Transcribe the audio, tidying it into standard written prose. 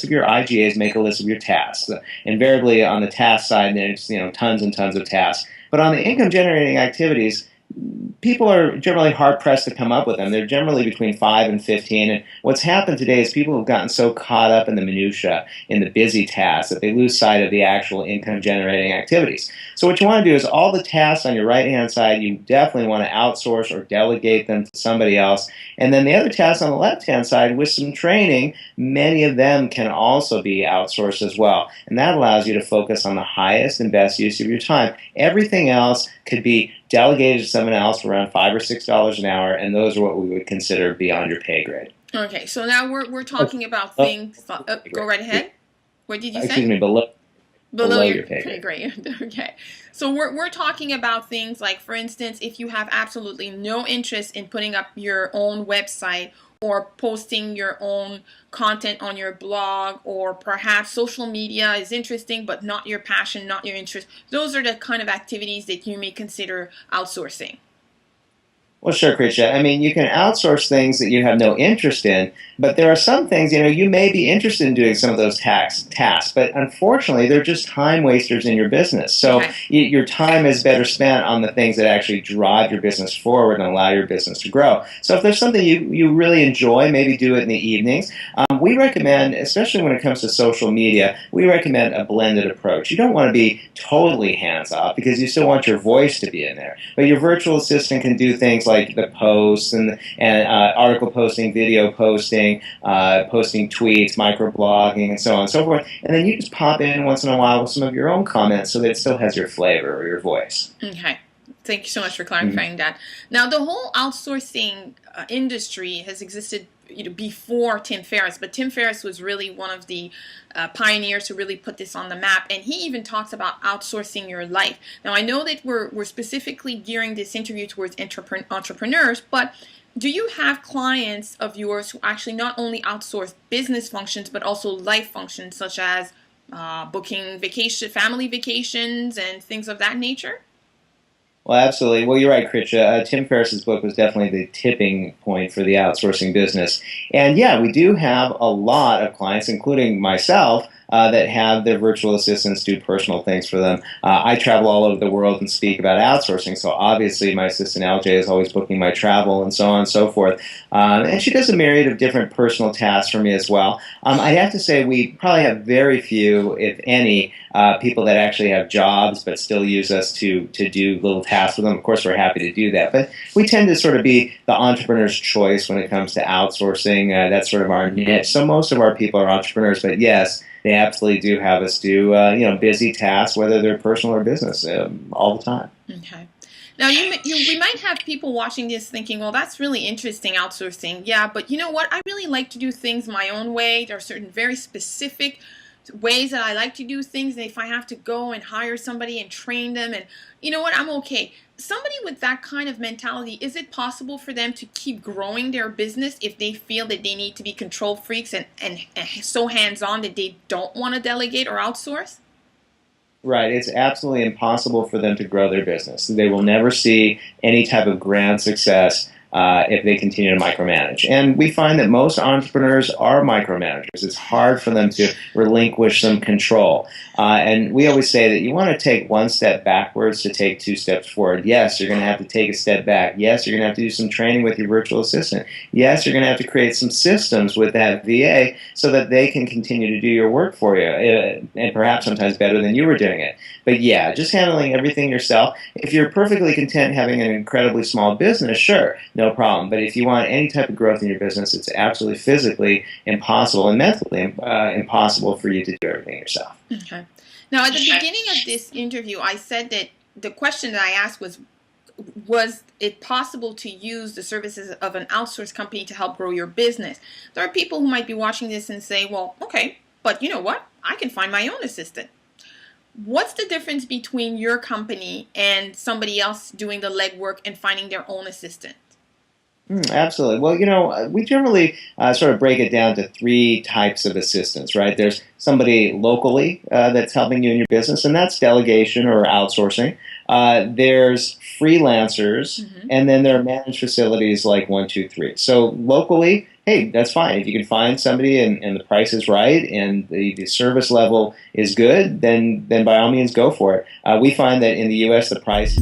of your IGAs, make a list of your tasks. Invariably, on the task side, there's tons and tons of tasks. But on the income-generating activities, people are generally hard-pressed to come up with them. They're generally between 5 and 15. And what's happened today is people have gotten so caught up in the minutia, in the busy tasks, that they lose sight of the actual income-generating activities. So what you want to do is all the tasks on your right-hand side, you definitely want to outsource or delegate them to somebody else. And then the other tasks on the left-hand side, with some training, many of them can also be outsourced as well. And that allows you to focus on the highest and best use of your time. Everything else could be delegated to someone else for around $5 or $6 an hour, and those are what we would consider beyond your pay grade. Okay, so now we're talking about things. Go right ahead. What did you say? Excuse me, below your pay grade. Okay, so we're talking about things like, for instance, if you have absolutely no interest in putting up your own website or posting your own content on your blog, or perhaps social media is interesting but not your passion, not your interest. Those are the kind of activities that you may consider outsourcing. Well, sure, Krizia. I mean, you can outsource things that you have no interest in, but there are some things, you may be interested in doing some of those tasks, but unfortunately, they're just time wasters in your business. So your time is better spent on the things that actually drive your business forward and allow your business to grow. So if there's something you really enjoy, maybe do it in the evenings. We recommend, especially when it comes to social media, we recommend a blended approach. You don't want to be totally hands-off because you still want your voice to be in there. But your virtual assistant can do things like the posts and article posting, video posting, posting tweets, microblogging, and so on and so forth. And then you just pop in once in a while with some of your own comments so that it still has your flavor or your voice. Okay. Thank you so much for clarifying that. Now, the whole outsourcing industry has existed before Tim Ferriss, but Tim Ferriss was really one of the pioneers who really put this on the map, and he even talks about outsourcing your life. Now, I know that we're specifically gearing this interview towards entrepreneurs, but do you have clients of yours who actually not only outsource business functions but also life functions, such as booking family vacations and things of that nature? Well, absolutely. Well, you're right, Krizia. Tim Ferriss's book was definitely the tipping point for the outsourcing business. And yeah, we do have a lot of clients, including myself, that have their virtual assistants do personal things for them. I travel all over the world and speak about outsourcing, so obviously my assistant LJ is always booking my travel and so on and so forth. And she does a myriad of different personal tasks for me as well. I'd have to say we probably have very few, if any, people that actually have jobs but still use us to do little tasks for them. Of course, we're happy to do that, but we tend to sort of be the entrepreneur's choice when it comes to outsourcing. That's sort of our niche. So most of our people are entrepreneurs, but yes, they absolutely do have us do busy tasks, whether they're personal or business, all the time. Okay. Now, we might have people watching this thinking, well, that's really interesting, outsourcing. Yeah, but you know what? I really like to do things my own way. There are certain very specific ways that I like to do things, and if I have to go and hire somebody and train them, and you know what, I'm okay. Somebody with that kind of mentality, is it possible for them to keep growing their business if they feel that they need to be control freaks and so hands-on that they don't want to delegate or outsource? Right. It's absolutely impossible for them to grow their business. They will never see any type of grand success if they continue to micromanage. And we find that most entrepreneurs are micromanagers. It's hard for them to relinquish some control. And we always say that you want to take one step backwards to take 2 steps forward. Yes, you're going to have to take a step back. Yes, you're going to have to do some training with your virtual assistant. Yes, you're going to have to create some systems with that VA so that they can continue to do your work for you, and perhaps sometimes better than you were doing it. But yeah, just handling everything yourself. If you're perfectly content having an incredibly small business, sure, no problem. But if you want any type of growth in your business, it's absolutely physically impossible and mentally impossible for you to do everything yourself. Okay. Now, at the beginning of this interview, I said that the question that I asked was it possible to use the services of an outsourced company to help grow your business? There are people who might be watching this and say, well, okay, but you know what? I can find my own assistant. What's the difference between your company and somebody else doing the legwork and finding their own assistant? Absolutely. Well, we generally sort of break it down to 3 types of assistants, right? There's somebody locally that's helping you in your business, and that's delegation or outsourcing. There's freelancers, and then there are managed facilities like 123. So locally, hey, that's fine. If you can find somebody and the price is right and the service level is good, then by all means go for it. We find that in the U.S. the price